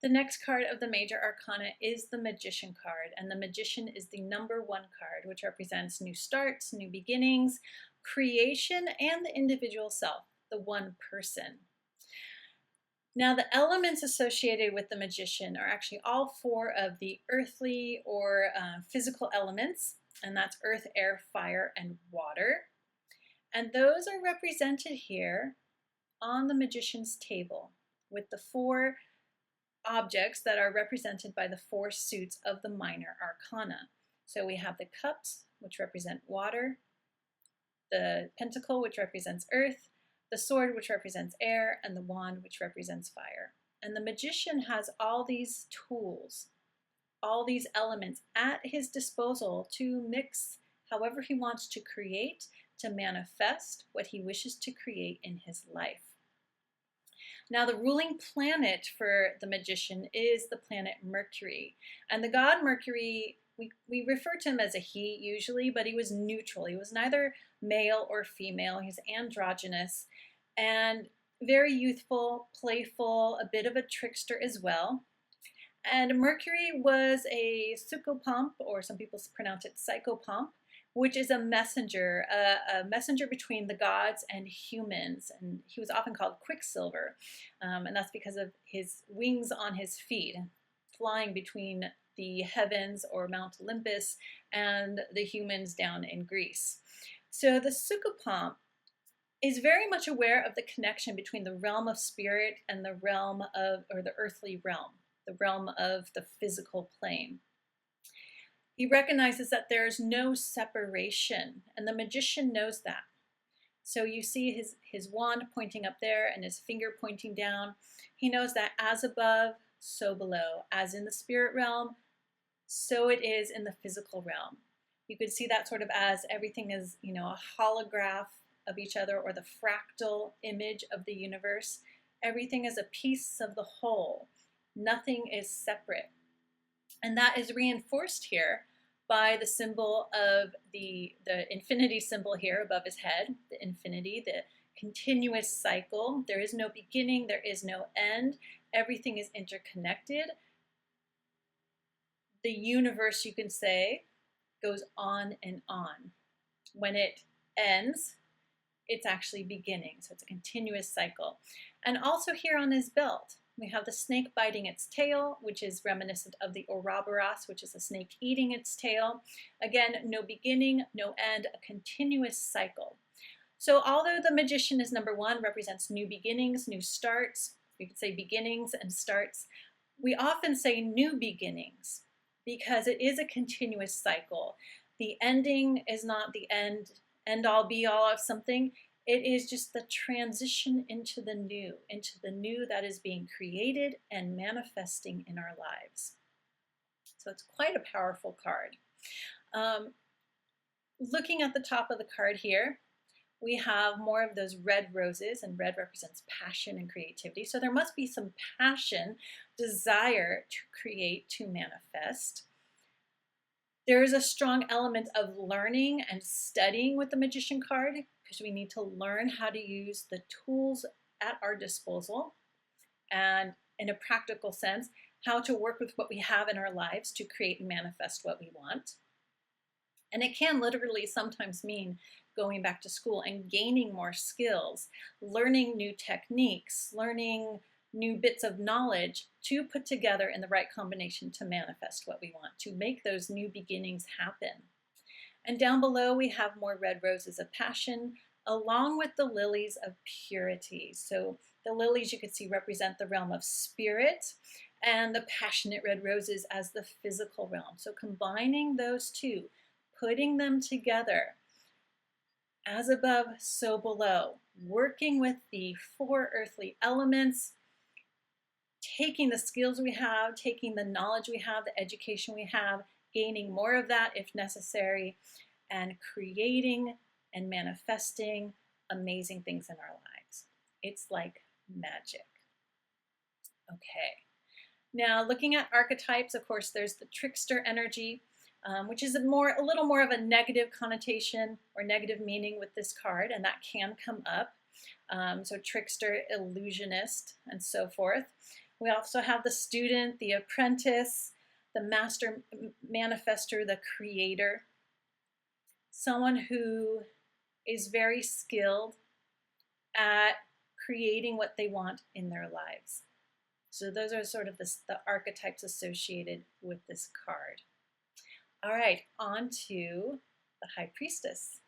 The next card of the major arcana is the Magician card, and the Magician is the number 1 card, which represents new starts, new beginnings, creation, and the individual self, the one person. Now, the elements associated with the Magician are actually all 4 of the earthly or physical elements, and that's earth, air, fire, and water. And those are represented here on the Magician's table with the 4 objects that are represented by the 4 suits of the minor arcana. So we have the cups, which represent water, the pentacle, which represents earth, the sword, which represents air, and the wand, which represents fire. And the Magician has all these tools, all these elements at his disposal to mix however he wants to create, to manifest what he wishes to create in his life. Now, the ruling planet for the Magician is the planet Mercury. And the god Mercury, we refer to him as a he usually, but he was neutral. He was neither male or female. He's androgynous and very youthful, playful, a bit of a trickster as well. And Mercury was a psychopomp, or some people pronounce it psychopomp, which is a messenger between the gods and humans. And he was often called Quicksilver, and that's because of his wings on his feet, flying between the heavens or Mount Olympus and the humans down in Greece. So the Psychopomp is very much aware of the connection between the realm of spirit and the realm of, or the earthly realm, the realm of the physical plane. He recognizes that there's no separation, and the Magician knows that. So you see his wand pointing up there and his finger pointing down. He knows that as above, so below. As in the spirit realm, so it is in the physical realm. You could see that sort of as everything is, a holograph of each other, or the fractal image of the universe. Everything is a piece of the whole. Nothing is separate. And that is reinforced here by the symbol of the infinity symbol here above his head, the infinity, the continuous cycle. There is no beginning, there is no end. Everything is interconnected. The universe, you can say, goes on and on. When it ends, it's actually beginning. So it's a continuous cycle. And also here on his belt, we have the snake biting its tail, which is reminiscent of the Ouroboros, which is a snake eating its tail. Again, no beginning, no end, a continuous cycle. So although the Magician is number 1, represents new beginnings, new starts, we could say beginnings and starts, we often say new beginnings because it is a continuous cycle. The ending is not the end all be all of something. It is just the transition into the new that is being created and manifesting in our lives. So it's quite a powerful card. Looking at the top of the card here, we have more of those red roses, and red represents passion and creativity. So there must be some passion, desire to create, to manifest. There is a strong element of learning and studying with the Magician card, because we need to learn how to use the tools at our disposal, and in a practical sense, how to work with what we have in our lives to create and manifest what we want. And it can literally sometimes mean going back to school and gaining more skills, learning new techniques, learning new bits of knowledge to put together in the right combination to manifest what we want, to make those new beginnings happen. And down below we have more red roses of passion, along with the lilies of purity. So the lilies, you could see, represent the realm of spirit, and the passionate red roses as the physical realm. So combining those two, putting them together, as above, so below, working with the 4 earthly elements, taking the skills we have, taking the knowledge we have, the education we have, gaining more of that if necessary, and creating and manifesting amazing things in our lives. It's like magic. Okay. Now, looking at archetypes, of course, there's the trickster energy, which is a little more of a negative connotation or negative meaning with this card, and that can come up. So trickster, illusionist, and so forth. We also have the student, the apprentice, the master manifester, the creator, someone who is very skilled at creating what they want in their lives. So those are sort of the archetypes associated with this card. All right, on to the High Priestess.